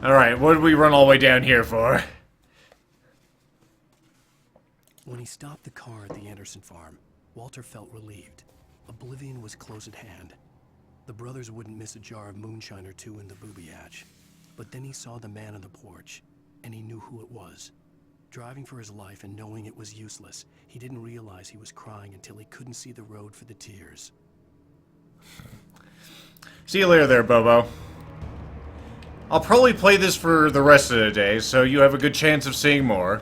Alright, what did we run all the way down here for? When he stopped the car at the Anderson farm, Walter felt relieved. Oblivion was close at hand. The brothers wouldn't miss a jar of moonshine or two in the booby hatch. But then he saw the man on the porch, and he knew who it was. Driving for his life and knowing it was useless, he didn't realize he was crying until he couldn't see the road for the tears. See you later there, Bobo. I'll probably play this for the rest of the day, so you have a good chance of seeing more.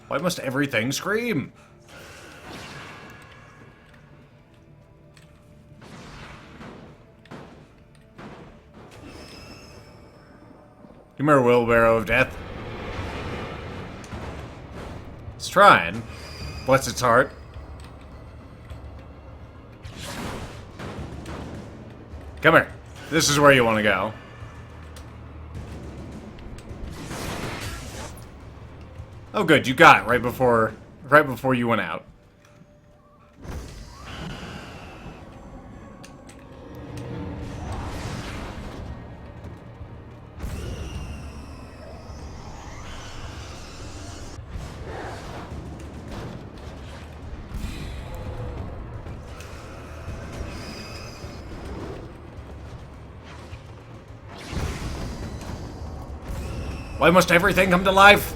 Why must everything scream? Come here, wheelbarrow of death. It's trying. Bless its heart. Come here. This is where you want to go. Oh good, you got it right before you went out. Why must everything come to life?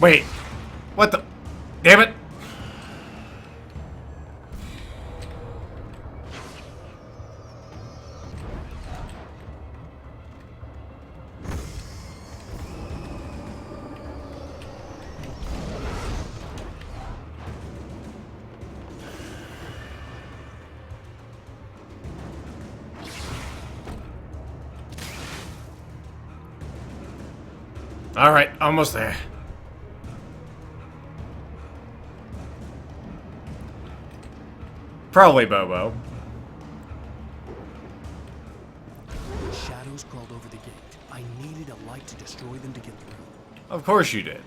Wait. What the? Damn it. All right, almost there. Probably Bobo. Shadows crawled over the gate. I needed a light to destroy them to get through. Of course you did.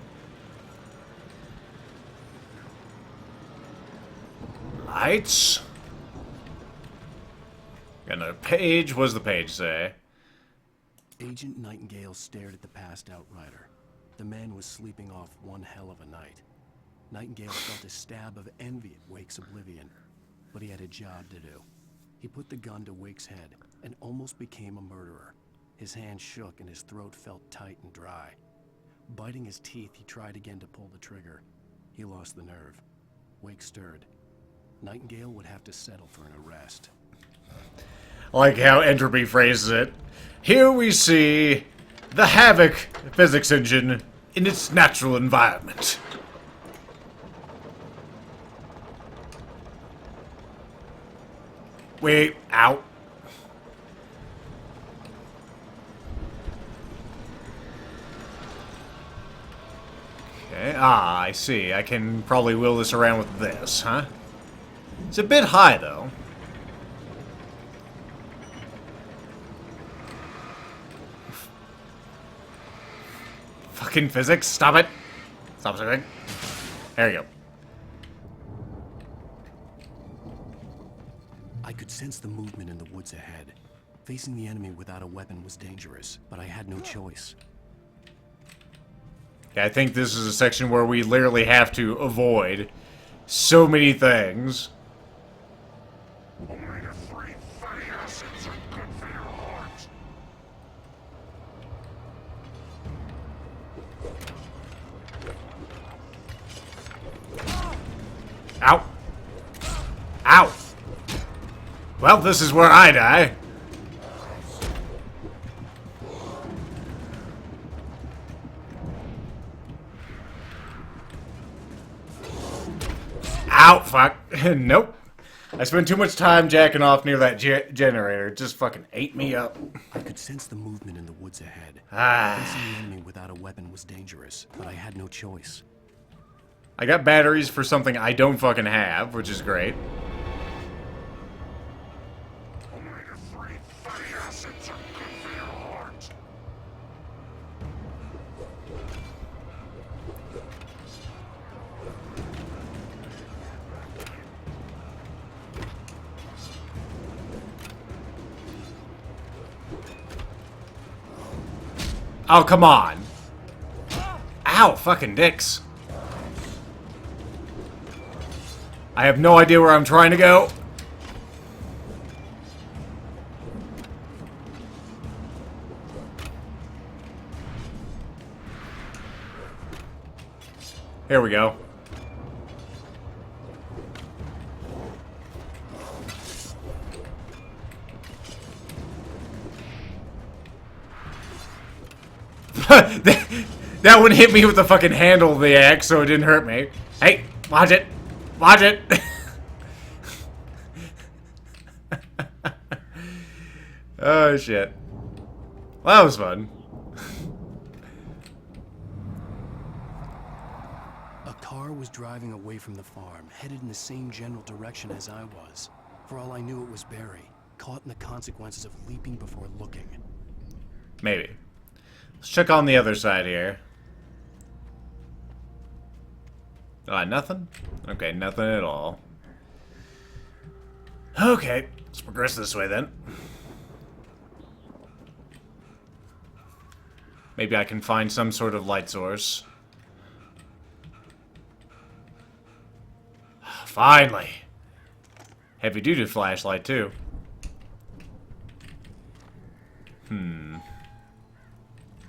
Lights. And a page. What does the page say? Agent Nightingale stared at the passed out rider. The man was sleeping off one hell of a night. Nightingale felt a stab of envy at Wake's oblivion, but he had a job to do. He put the gun to Wake's head and almost became a murderer. His hand shook and his throat felt tight and dry. Biting his teeth, he tried again to pull the trigger. He lost the nerve. Wake stirred. Nightingale would have to settle for an arrest. I like how Entropy phrases it. Here we see the Havoc physics engine in its natural environment. Wait, out. Okay, I see. I can probably wheel this around with this, huh? It's a bit high, though. Fucking physics, stop it. Stop something. There you go. I could sense the movement in the woods ahead. Facing the enemy without a weapon was dangerous, but I had no choice. Yeah, I think this is a section where we literally have to avoid so many things. Ow. Ow. Well, this is where I die. Ow, fuck. Nope. I spent too much time jacking off near that generator. It just fucking ate me up. I could sense the movement in the woods ahead. Ah. Facing the enemy without a weapon was dangerous, but I had no choice. I got batteries for something I don't fucking have, which is great. Oh, come on. Ow, fucking dicks. I have no idea where I'm trying to go. Here we go. That one hit me with the fucking handle of the axe, so it didn't hurt me. Hey, watch it. Watch it. Oh, shit. Well, that was fun. A car was driving away from the farm, headed in the same general direction as I was. For all I knew, it was Barry, caught in the consequences of leaping before looking. Maybe. Let's check on the other side here. Nothing? Okay, nothing at all. Okay, let's progress this way then. Maybe I can find some sort of light source. Finally! Heavy-duty flashlight, too.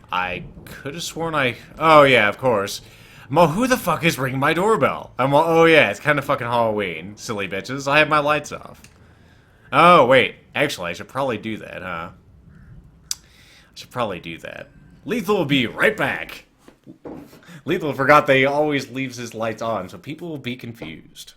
I could have sworn I... Oh, yeah, of course. Well, who the fuck is ringing my doorbell? Oh, yeah, it's kind of fucking Halloween. Silly bitches. I have my lights off. Oh, wait. Actually, I should probably do that, huh? I should probably do that. Lethal will be right back. Lethal forgot that he always leaves his lights on, so people will be confused.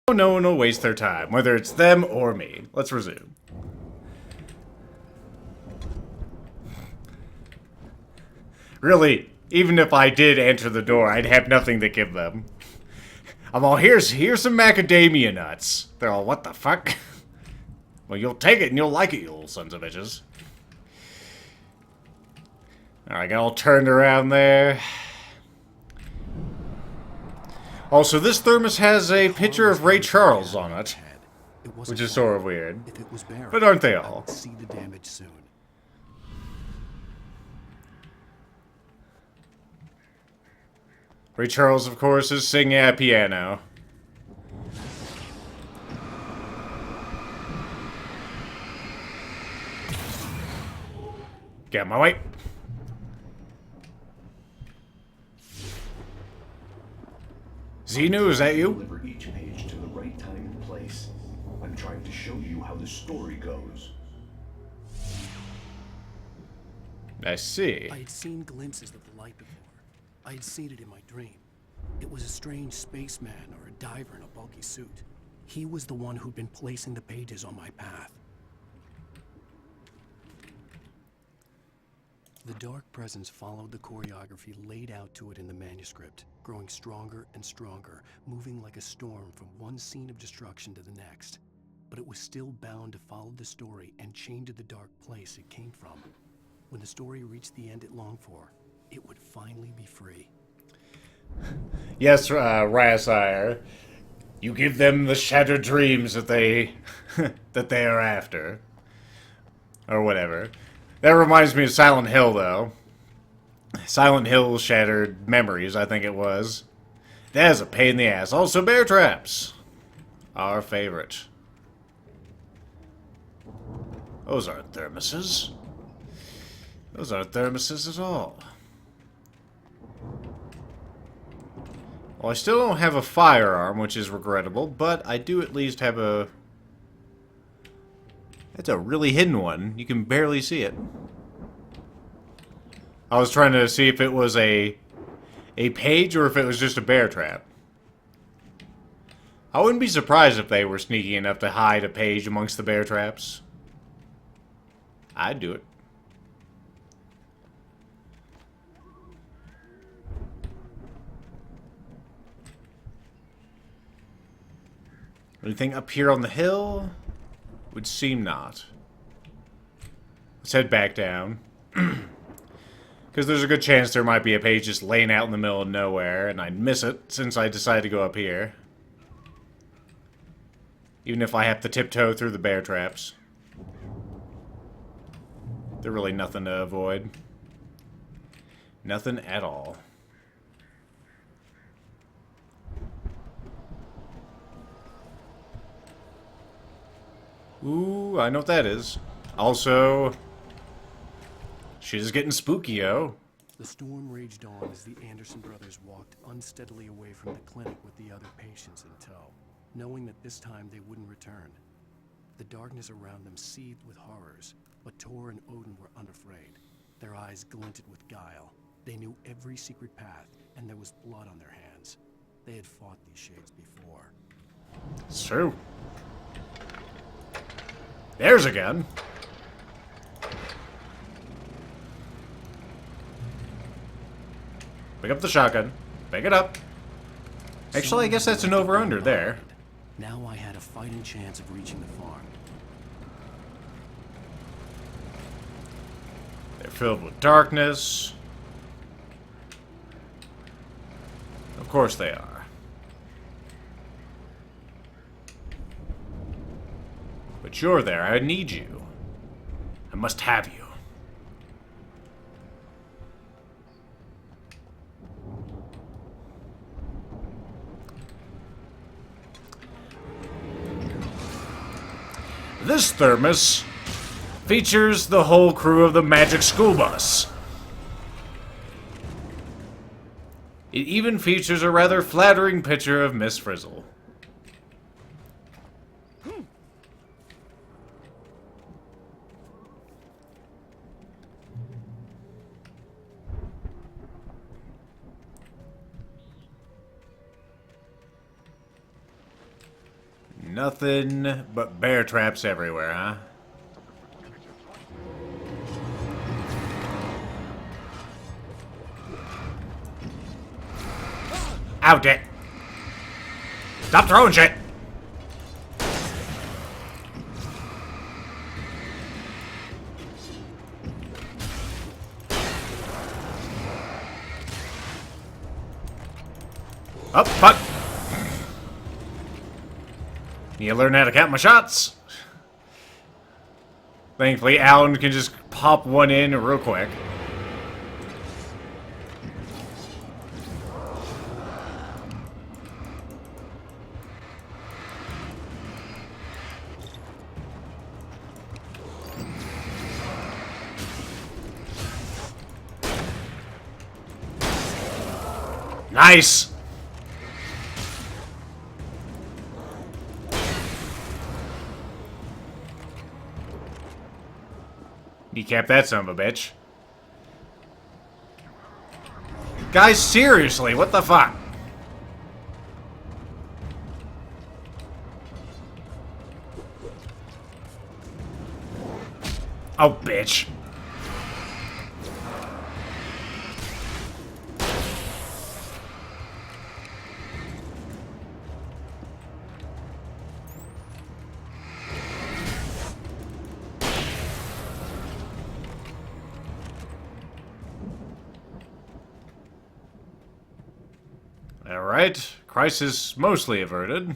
No one will waste their time, whether it's them or me. Let's resume. Really, even if I did enter the door, I'd have nothing to give them. I'm all, here's some macadamia nuts. They're all, what the fuck? Well, you'll take it and you'll like it, you little sons of bitches. Alright, got all turned around there. Also, this thermos has a picture of Ray Charles on it, which is sort of weird. If it was Barry, But aren't they I all? would see the damage soon. Ray Charles, of course, is singing at piano. Get out of my way. Xenu, is that you? Deliver each page to the right time and place. I'm trying to show you how the story goes. I see. I had seen glimpses of the light before. I had seen it in my dream. It was a strange spaceman or a diver in a bulky suit. He was the one who'd been placing the pages on my path. The dark presence followed the choreography laid out to it in the manuscript, growing stronger and stronger, moving like a storm from one scene of destruction to the next. But it was still bound to follow the story and chained to the dark place it came from. When the story reached the end it longed for, it would finally be free. Yes, Rasire. You give them the shattered dreams that they that they are after. Or whatever. That reminds me of Silent Hill, though. Silent Hill Shattered Memories, I think it was. That is a pain in the ass. Also, bear traps. Our favorite. Those aren't thermoses. Those aren't thermoses at all. Well, I still don't have a firearm, which is regrettable, but I do at least have a... That's a really hidden one. You can barely see it. I was trying to see if it was a page or if it was just a bear trap. I wouldn't be surprised if they were sneaky enough to hide a page amongst the bear traps. I'd do it. Anything up here on the hill? Would seem not. Let's head back down. Because there's a good chance there might be a page just laying out in the middle of nowhere, and I'd miss it since I decided to go up here. Even if I have to tiptoe through the bear traps. They're really nothing to avoid. Nothing at all. Ooh, I know what that is. Also, shit is getting spooky-o. The storm raged on as the Anderson brothers walked unsteadily away from the clinic with the other patients in tow, knowing that this time they wouldn't return. The darkness around them seethed with horrors, but Tor and Odin were unafraid. Their eyes glinted with guile. They knew every secret path, and there was blood on their hands. They had fought these shades before. It's true. There's a gun. Pick up the shotgun. Pick it up. Actually, I guess that's an over-under there. Now I had a fighting chance of reaching the farm. They're filled with darkness. Of course they are. But you're there. I need you. I must have you. This thermos features the whole crew of the Magic School Bus. It even features a rather flattering picture of Miss Frizzle. Nothing but bear traps everywhere, huh? Ow, dick! Stop throwing shit! Oh, fuck! Need to learn how to count my shots. Thankfully, Alan can just pop one in real quick. Nice! Decap that son of a bitch. Guys, seriously, what the fuck? Oh, bitch. Alright, crisis mostly averted.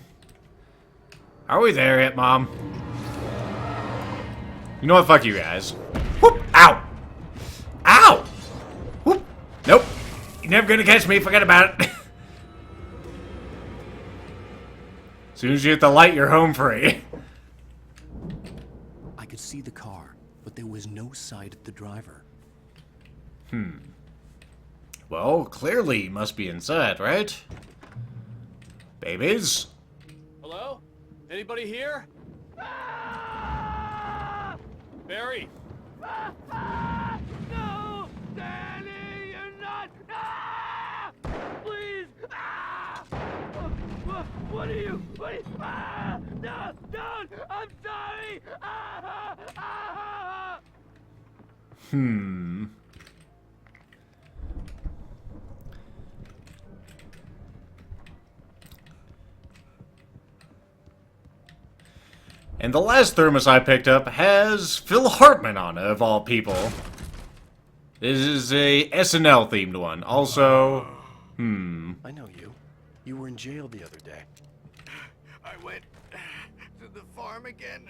Are we there yet, Mom? You know what, fuck you guys. Whoop! Ow! Ow! Whoop! Nope. You're never gonna catch me, forget about it. As soon as you hit the light, you're home free. I could see the car, but there was no sight of the driver. Well, clearly you must be inside, right? Babies? Hello? Anybody here? Barry! No! Danny, you're not! Please! What are you? What are you? Ah! No! Don't! I'm sorry! Ah! Ah! Ah! Hmm. And the last thermos I picked up has Phil Hartman on it, of all people. This is a SNL themed one. Also, I know you. You were in jail the other day. I went to the farm again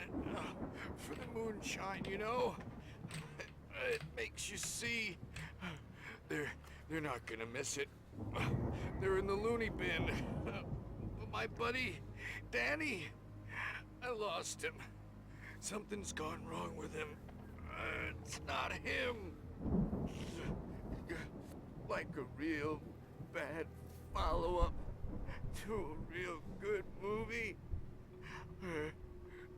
for the moonshine, you know? It makes you see. They're not gonna miss it. They're in the loony bin. But my buddy, Danny, I lost him. Something's gone wrong with him. It's not him. Like a real bad follow-up to a real good movie.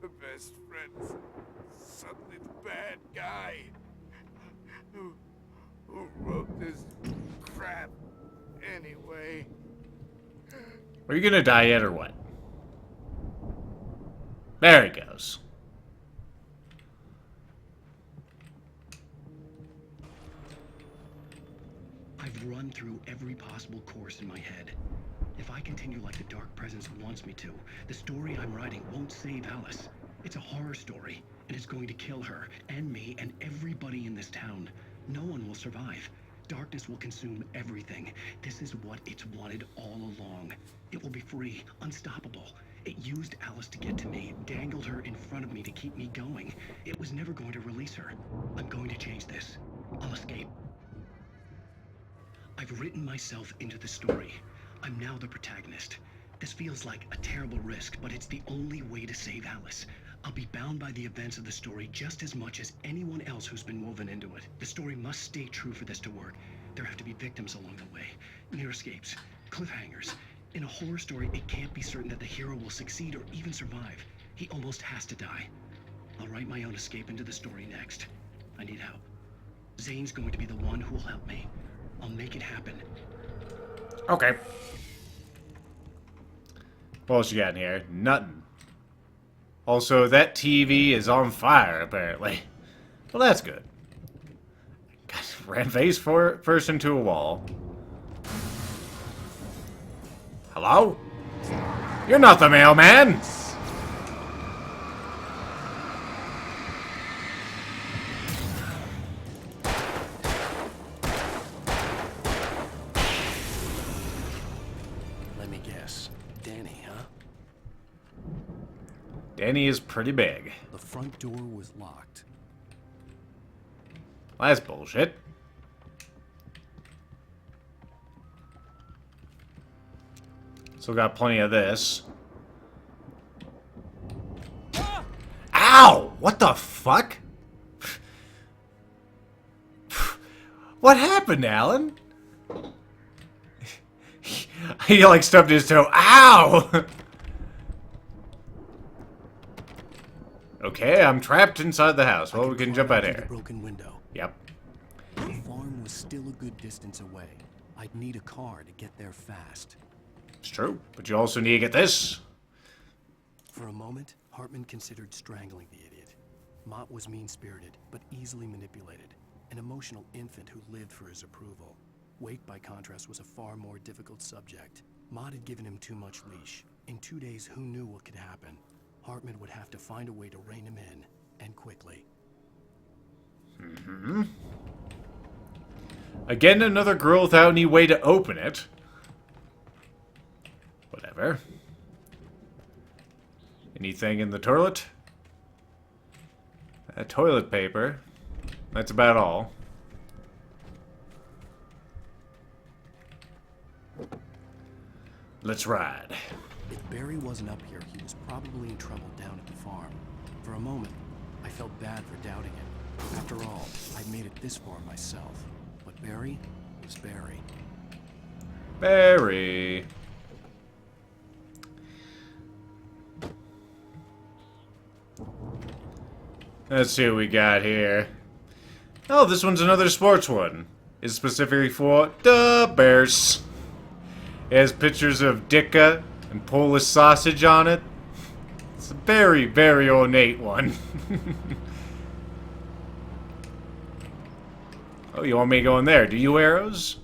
The best friend's suddenly the bad guy. Who wrote this crap anyway? are you gonna die yet or what? There he goes. I've run through every possible course in my head. If I continue like the Dark Presence wants me to, the story I'm writing won't save Alice. It's a horror story, and it's going to kill her, and me, and everybody in this town. No one will survive. Darkness will consume everything. This is what it's wanted all along. It will be free, unstoppable. It used Alice to get to me, dangled her in front of me to keep me going. It was never going to release her. I'm going to change this. I'll escape. I've written myself into the story. I'm now the protagonist. This feels like a terrible risk, but it's the only way to save Alice. I'll be bound by the events of the story just as much as anyone else who's been woven into it. The story must stay true for this to work. There have to be victims along the way, near escapes, cliffhangers. In a horror story, it can't be certain that the hero will succeed or even survive. He almost has to die. I'll write my own escape into the story next. I need help. Zane's going to be the one who will help me. I'll make it happen. Okay. What else you got in here? Nothing. Also, that TV is on fire, apparently. Well, that's good. Ran first into a wall. Hello? You're not the mailman! Let me guess. Danny, huh? Danny is pretty big. The front door was locked. Well, that's bullshit. Still got plenty of this. Ow! What the fuck? What happened, Alan? He like stubbed his toe. Ow! Okay, I'm trapped inside the house. Well, we can jump out Through here. the broken window. Yep. The farm was still a good distance away. I'd need a car to get there fast. It's true, but you also need to get this. For a moment, Hartman considered strangling the idiot. Mott was mean-spirited, but easily manipulated. An emotional infant who lived for his approval. Wake, by contrast, was a far more difficult subject. Mott had given him too much leash. In 2 days, who knew what could happen? Hartman would have to find a way to rein him in, and quickly. Again, another girl without any way to open it. Whatever. Anything in the toilet? Toilet paper. That's about all. Let's ride. If Barry wasn't up here, he was probably in trouble down at the farm. For a moment, I felt bad for doubting him. After all, I'd made it this far myself. But Barry was Barry. Barry. Let's see what we got here. Oh, this one's another sports one. It's specifically for the Bears. It has pictures of Ditka, And Polish sausage on it. It's a very, very ornate one. Oh, you want me to go in there? Do you, arrows?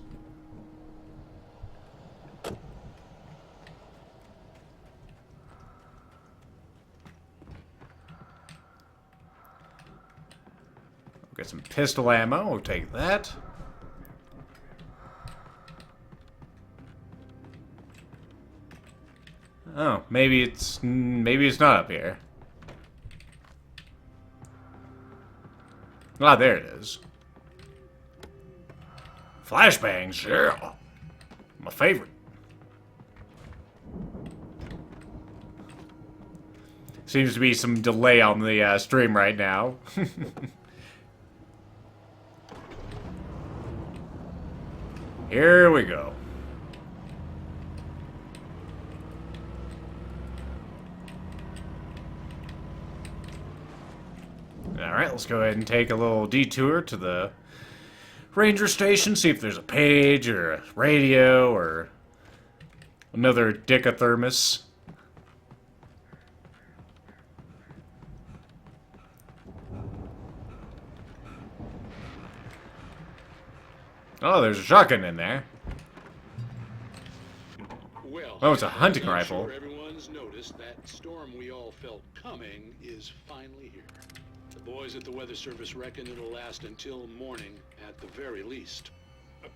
Got some pistol ammo. We'll take that. Oh, maybe it's not up here. Ah, there it is. Flashbangs, yeah. My favorite. Seems to be some delay on the stream right now. Here we go. Alright, let's go ahead and take a little detour to the ranger station, see if there's a page or a radio or another dicathermos. Oh, there's a shotgun in there. Well, Oh, it's a hunting I'm rifle. Sure everyone's noticed that storm we all felt coming is finally here. The boys at the Weather Service reckon it'll last until morning at the very least.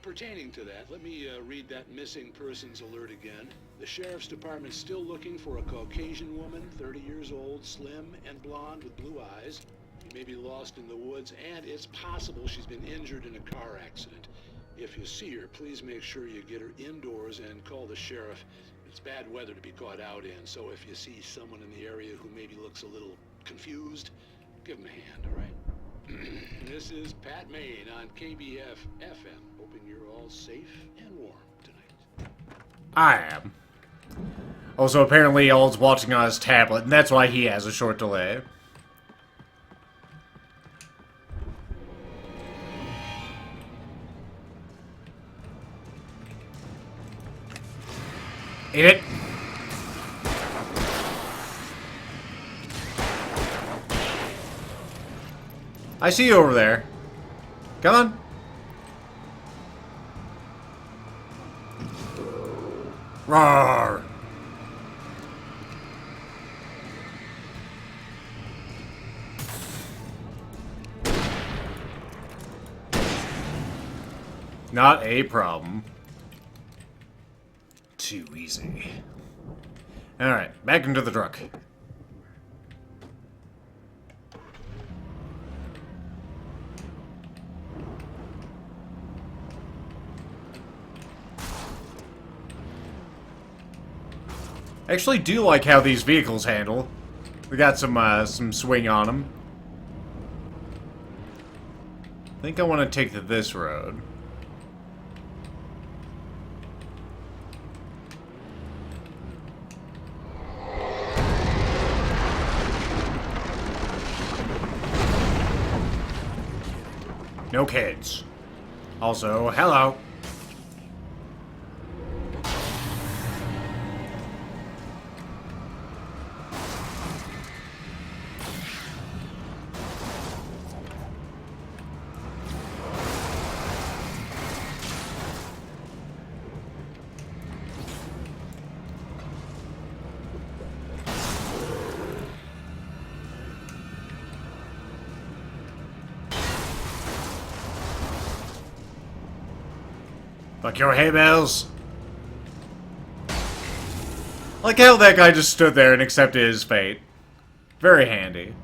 Pertaining to that, let me read that missing persons alert again. The Sheriff's Department's still looking for a Caucasian woman, 30 years old, slim and blonde with blue eyes. She may be lost in the woods, and it's possible she's been injured in a car accident. If you see her, please make sure you get her indoors and call the sheriff. It's bad weather to be caught out in, so if you see someone in the area who maybe looks a little confused, give him a hand, all right? This is Pat Maine on KBF FM, hoping you're all safe and warm tonight. I am. Also, apparently, Ald's watching on his tablet, and that's why he has a short delay. Eat it. I see you over there. Come on. Roar. Not a problem. Too easy. Alright, back into the truck. I actually do like how these vehicles handle. We got some swing on them. I think I want to take this road. No kids. Also, hello. Fuck your hay bales. Like how that guy just stood there and accepted his fate. Very handy.